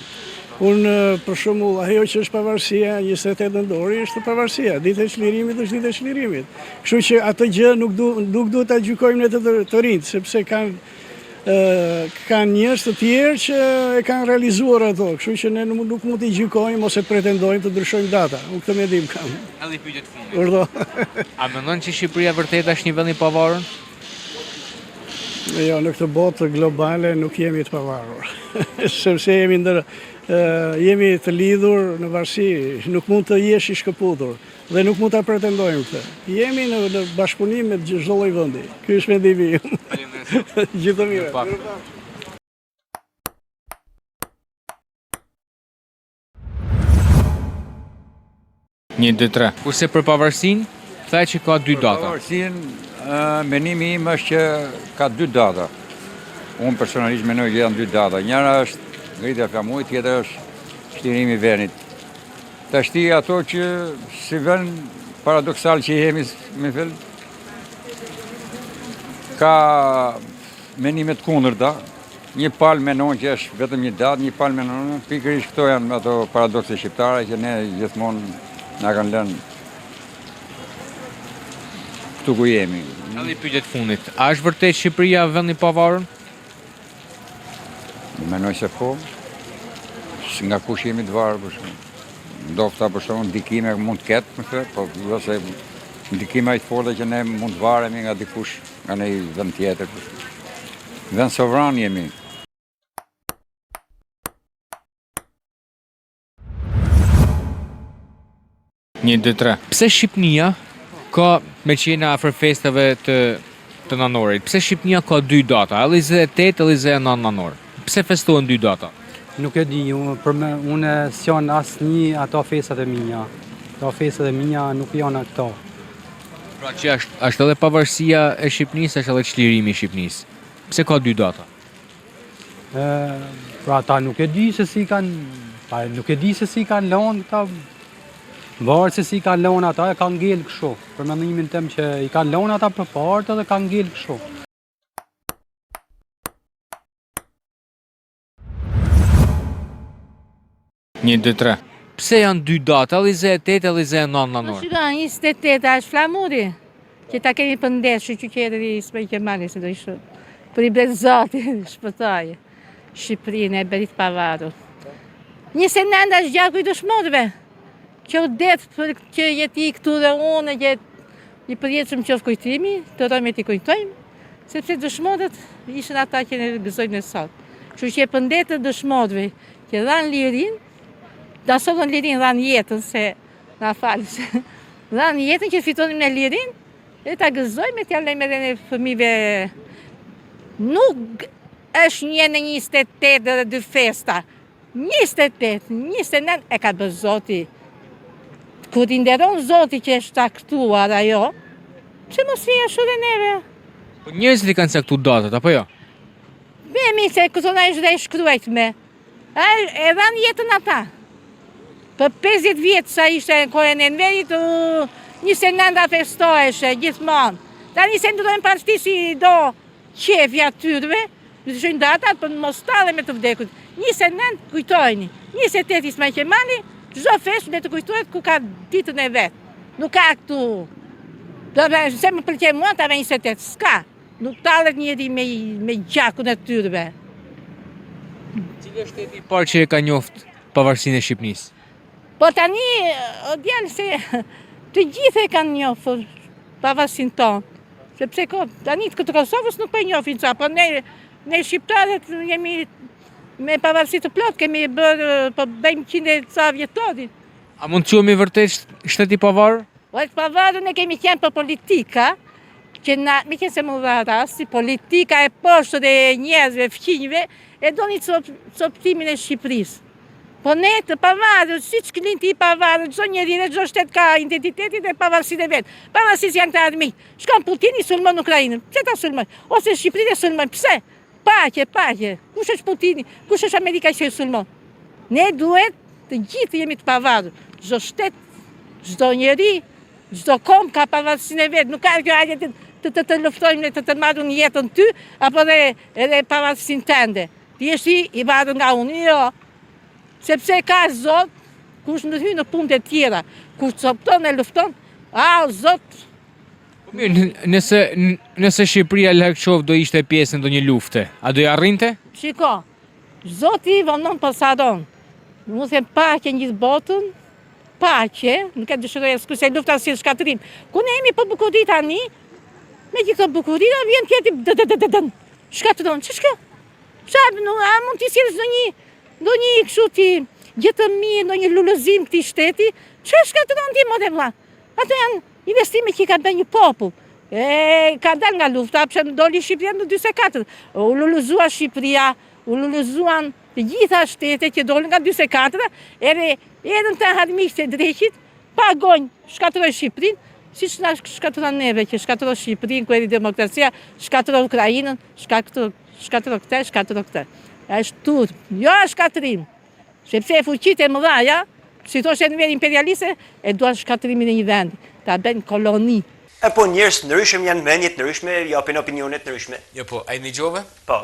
Unë, për shembull, ajo që është pavarësia, 28 nëntori është pavarësia, dita e çlirimit është dita e çlirimit. Kështu që atë gjë nuk duhet ta gjykojmë ne të rinjt, sepse kanë kanë njerëz të tjerë që e kanë realizuar ato, kështu që ne nuk mund t'i gjykojmë ose pretendojmë të ndryshojmë data. Unë këtë mendim kam. Edhe pyetje të fundit. Urdhë. A mendon që Shqipëria vërtet është një vend i pavarur? Jo, në këtë botë globale nuk jemi të pavarur. Sepse jemi të lidhur në varësi, nuk mund të jesh i shkëputur dhe nuk mund ta pretendojmë këtë. Jemi në bashkëpunim me çdo lloj vendi. Ky është mendimi im. Gjithë të mirë. Një, dy, tre. Kurse për pavarësinë, thaj që ka 2 data. Pavarësinë, menimi im është që ka 2 data. Unë personalisht menoj që janë 2 data. Njëra është ngritja e flamujit, tjetër është shtririmi i vendit. Tashti ato që si vend paradoksal që jemi me fill, ka menime të kundërta. Një palë menon që është vetëm një datë, një palë menon, pikërisht këto janë ato paradokse shqiptare që ne gjithmonë na kanë lënë këtu ku jemi. Edhe pyetje të fundit. A është vërtet Shqipëria vend i pavarur? Menoj se po. Nga kush jemi të varur për shkak. Ndofta për shkak ndikime mund të ketë, më thënë, po jo se ndikime aq të forta që ne mund të varemi nga dikush, nga një vend tjetër. Vend sovran jemi. Një, dy, tre. Pse Shqipnia ka me qenë afër festave të nënorit? Pse Shqipnia ka 2 data, edhe 28 edhe 29 nënor? Pse festohen 2 data? Nuk e di, unë s'jon asnjë ato festat e mia. Ato festat e mia nuk janë ato. Pra që është edhe pavarësia e Shqipnisë, është edhe çlirimi i Shqipnisë. Pse ka 2 data? Pra ata nuk e di se si kanë lënë këta. Varë se si kanë lënë ata, e kanë ngel kështu. Për mendimin tim që i kanë lënë ata për partë dhe kanë ngel kështu. Një, dy, tre. Pse janë 2 data, edhe 28 edhe 29 nënor? Shikon, 28 është flamuri, që ta kemi pëndesh, që qytetit i Swej Kemali, se do ishte. Për i betë zati, shpëtaj, Shqipërinë e berit pavarur. 29 është gjaku i dëshmorëve, që u detë për që jeti këtu dhe unë, që i përjetëshëm qofë kujtimi, të rojme t'i kujtojmë, sepse dëshmorët ishën ata që ne gëzojmë në sot. Që që e pëndetë dëshmorëve, që dhanë lirin, da sotën lirin dhanë jetën, se na falë, se dhanë jetën që fitonim në lirin, e ta gëzojmë e t'ja lejme dhe në fëmive. Nuk është një në 28 dhe 2 festa. 28, 29 e ka bë Zoti. Kur i nderon Zoti që është caktuar ajo, pse mos i ashtu dhe neve? Po njerëzit i kanë caktuar datat, apo jo? Mi se këtona është dhe i shkruajt me. E dhanë jetën ata. Për 50 vjetë sa ishte në kohën e Enverit, 29 festoheshe gjithmonë. Tani se ndodojnë parti si do qefja tyrve, në të shojnë datat për mos tale me të vdekut. 29 kujtojni, 28 Ismail Qemali, çdo festë le të kujtohet ku ka ditën e vetë. Nuk ka këtu. Se më pëlqen mua ta 28, s'ka. Nuk tallet njeri me gjakun e tyrve. Cili është shteti i parë që e ka njoftë pavarësinë e Shqipënisë? Po tani, o djalë se të gjithë e kanë njofur pavarësinë tonë. Sepse tani të Kosovës nuk po e njofin ca, po ne shqiptarët jemi me pavarësi të plot, kemi bërë, po bëjmë 100 ca vjetori. A mund të quhemi vërtet shteti i pavarur? Po e të pavarur ne kemi qenë për politika, që na, me qenë se më dha rasti, politika e poshtë dhe njerëzve, fqinjve, e do një coptimin e Shqipërisë. Po ne të pavarur, si që këllin ti pavarur, çdo njeri dhe çdo shtet ka identitetit dhe pavarësinë e vetë. Pavarësisë janë të armikë. Shkon Putini sulmon Ukrainën. Pse ta sulmon? Ose Shqipërinë e sulmon. Pse? Paqe. Kush është Putini? Kush është Amerika që e sulmon? Ne duhet të gjithë jemi të pavarur. Çdo shtet, çdo njeri, çdo kom ka pavarësinë e vetë. Nuk ka kjo hajde të luftojmë të të marrun jetën ty, apo edhe pavarësinë tënde. Ti je i varur nga unë, jo. Sepse ka Zot, kush në hy në punë e tjera, kush copton e lufton, Zot Mirë, nëse Shqipëria lërë do ishte pjesë në ndonjë lufte, a do i arrinte? Shiko, Zoti vonon pasaron. Mu them paqe gjithë botën, paqe, nuk e dëshiroj askush lufta si shkatërim. Ku ne jemi për bukurit tani, me gjithë këto bukurira vjen tjetër shkatëron. Ç'është kjo? A mund t'i sjellësh ndonjë kështu ti gjë të mirë, ndonjë lullëzim këtij shteti? Ç'është shkatëron ti më vëlla? Ato janë investime që ka bërë një popull. Ka dalë nga lufta, pse doli Shqipëria në 44. U lullëzua Shqipëria, u lullëzuan të gjitha shtetet që dolën nga 44, erën të harmiqtë e dreqit, pagojnë, shkatëroj Shqipërinë, siç na shkatëron neve, që shkatëroj Shqipërinë, ku eri demokracia, shkatëroj Ukrainën, shkatëroj këtë. Është turp, jo shkatërim. Sepse fuqitë e mëdha, si thoshte në vend imperialiste, e duan shkatërimin e një vendi, ta bëjnë koloni. E po njerëz ndryshëm janë mendjet ndryshme, japin opinionet ndryshme. Jo po, a i dëgjove? Po.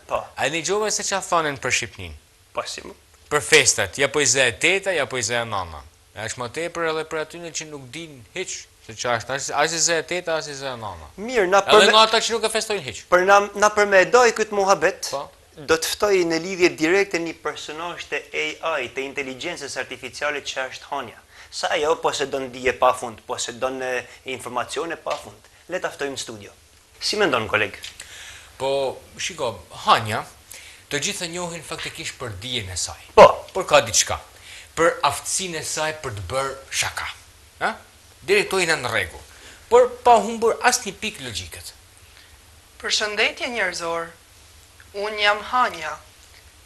Po. A i dëgjove se çfarë thonin për Shqipërinë? Po si më? Për festat, ja po i zë e teta, ja po i zë e nana. Është më tepër edhe për atyre që nuk din hiç se çfarë është, as i zë e teta, as i zë e nana. Mirë, na edhe nga ata që nuk e festojnë hiç. Për na përmendoj këtë muhabet. Po. Do të ftoj në lidhje direkte një personazh të AI, të inteligjencës artificiale që është Hania. Sa ajo posedon dije pafund, posedon informacione pafund. Le ta ftojmë në studio. Si mendon koleg? Po, shiko, Hania, të gjithë e njohin faktikisht për dijen e saj. Po. Por ka diçka. Për aftësinë e saj për të bërë shaka. Deri këto janë në rregull. Por pa humbur asnjë pikë logjikët. Përshëndetje njerëzor. Unë jam Hania.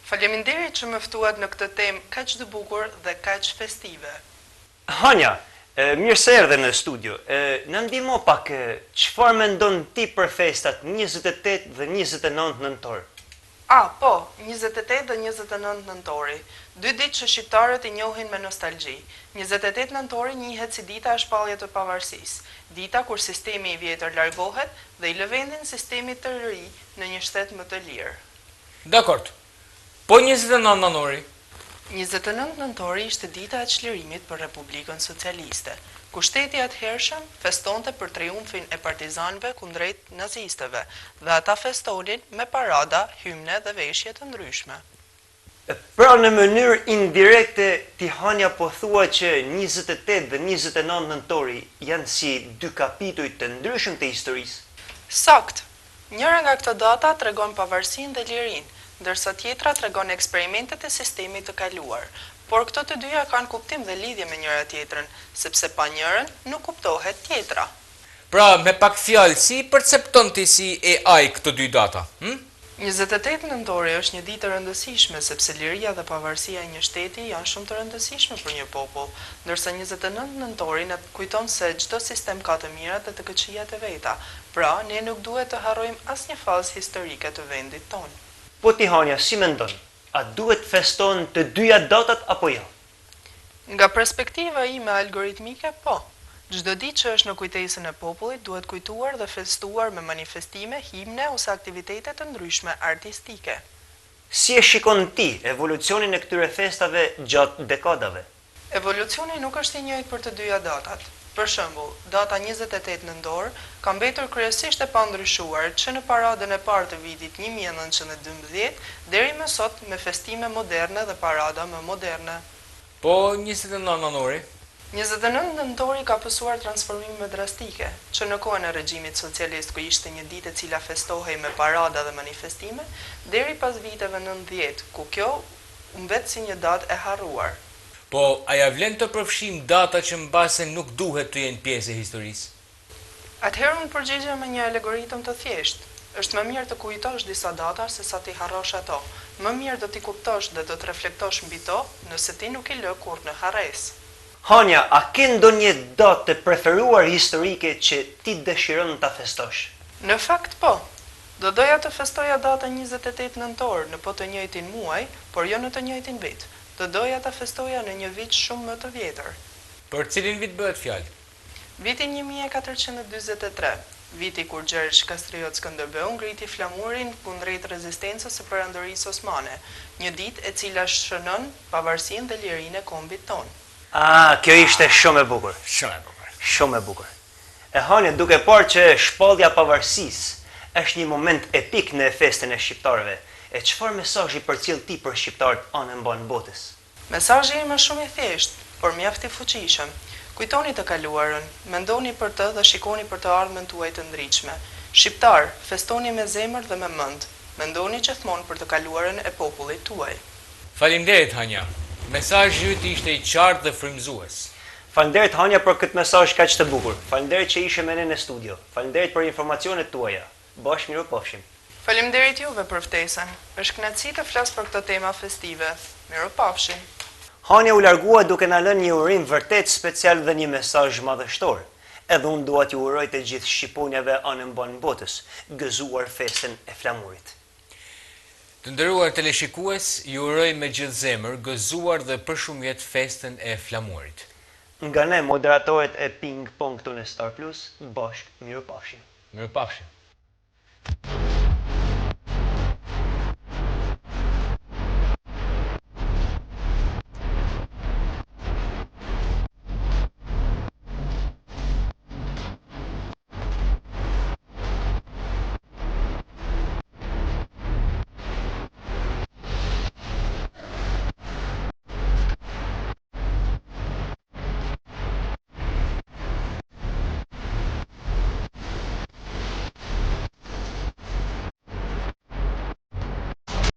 Faleminderit që më ftuat në këtë temë kaq të bukur dhe kaq festive. Hania, mirë se erdhe në studio. Në ndihmo pak, çfarë mendon ti për festat 28 dhe 29 nëntor? Po, 28 dhe 29 nëntori. 2 ditë që shqiptarët i njohin me nostalgji. 28 nëntori njihet si dita e shpalljes të pavarësisë, dita kur sistemi i vjetër largohet dhe i lë vendin sistemit të ri në një shtet më të lirë. Dakord. Po 29 nëntori? 29 nëntori ishte dita e çlirimit për Republikën Socialiste, ku shteti atëhershëm festonte për triumfin e partizanëve kundrejt nazistëve, dhe ata festonin me parada, hymne dhe veshje të ndryshme. Pra në mënyrë indirekte ti Hania po thua që 28 dhe 29 nëntori janë si dy kapituj të ndryshëm të historisë. Sakt. Njëra nga këto data tregon pavarësinë dhe lirinë, ndërsa tjetra tregon eksperimentet e sistemit të kaluar. Por këto të dyja kanë kuptim dhe lidhje me njëra tjetrën, sepse pa njërën nuk kuptohet tjetra. Pra, me pak fjalë, si percepton ti si AI këto dy data? 28 nëntori është një ditë e rëndësishme, sepse liria dhe pavarësia e një shteti janë shumë të rëndësishme për një popull, ndërsa 29 nëntori na kujton se çdo sistem ka të mirat dhe të këqijat e veta. Pra, ne nuk duhet të harrojmë asnjë fazë historike të vendit tonë. Po ti Hania, si mendon? A duhet feston të dyja datat apo jo? Nga perspektiva ime algoritmike, po. Çdo ditë që është në kujtesën e popullit duhet kujtuar dhe festuar me manifestime, himne ose aktivitete të ndryshme artistike. Si e shikon ti evolucionin e këtyre festave gjatë dekadave? Evolucioni nuk është i njëjtë për të dyja datat. Për shembull, data 28 nëntor ka mbetur kryesisht e pandryshuar që në paradën e parë të vitit 1912 deri më sot me festime moderne dhe parada më moderne. Po 29 nëntori? 29 nëntori ka pësuar transformime drastike, që në kohën e regjimit socialist ku ishte një ditë e cila festohej me parada dhe manifestime, deri pas viteve 90, ku kjo mbet si një datë e harruar. Po, a ja vlen të përfshim data që mbase nuk duhet të jenë pjesë e historisë? Atëherë unë përgjigjem me një algoritëm të thjeshtë. Është më mirë të kujtosh disa data se sa ti harrosh ato. Më mirë do t'i kuptosh dhe do të reflektosh mbi to, nëse ti nuk i lë kurrë në harresë. Hania, a ke ndonjë datë të preferuar historike që ti dëshiron ta festosh? Në fakt po. Do doja të festoja datën 28 nëntor në po të njëjtin muaj, por jo në të njëjtin vit. Do doja ta festoja në një vit shumë më të vjetër. Për cilin vit bëhet fjalë? Vitin 1443, viti kur Gjergj Kastriot Skënderbeu ngriti flamurin kundrejt rezistencës së perandorisë osmane, një ditë e cila shënon pavarësinë dhe lirinë e kombit tonë. Kjo ishte shumë e bukur. Shumë e bukur. Shumë e bukur. E Hania, duke parë që shpallja pavarësisë është një moment epik në festën e shqiptarëve, e çfarë mesazhi përcjell ti për shqiptarët anën mban botës? Mesazhi im është shumë i thjeshtë, por mjaft i fuqishëm. Kujtoni të kaluarën, mendoni për të dhe shikoni për të ardhmen tuaj të ndritshme. Shqiptar, festoni me zemër dhe me mend. Mendoni gjithmonë për të kaluarën e popullit tuaj. Faleminderit Hania. Mesazhi yt ishte i qartë dhe frymëzues. Faleminderit Hania për këtë mesazh kaq të bukur. Faleminderit që ishe me ne në studio. Faleminderit për informacionet tuaja. Bashkë mirupafshim. Faleminderit juve për ftesën. Është kënaqësi të flas për këtë tema festive. Mirupafshim. Hania u largua duke na lënë një urim vërtet special dhe një mesazh madhështor. Edhe unë dua t'ju uroj të gjithë shqiponjave anën mban botës, gëzuar festën e flamurit. Të nderuar teleshikues, ju uroj me gjithë zemër gëzuar dhe përshëmjet festën e flamurit. Nga ne moderatorët e Ping Pong këtu në Star Plus, bashkë mirupafshim. Mirupafshim.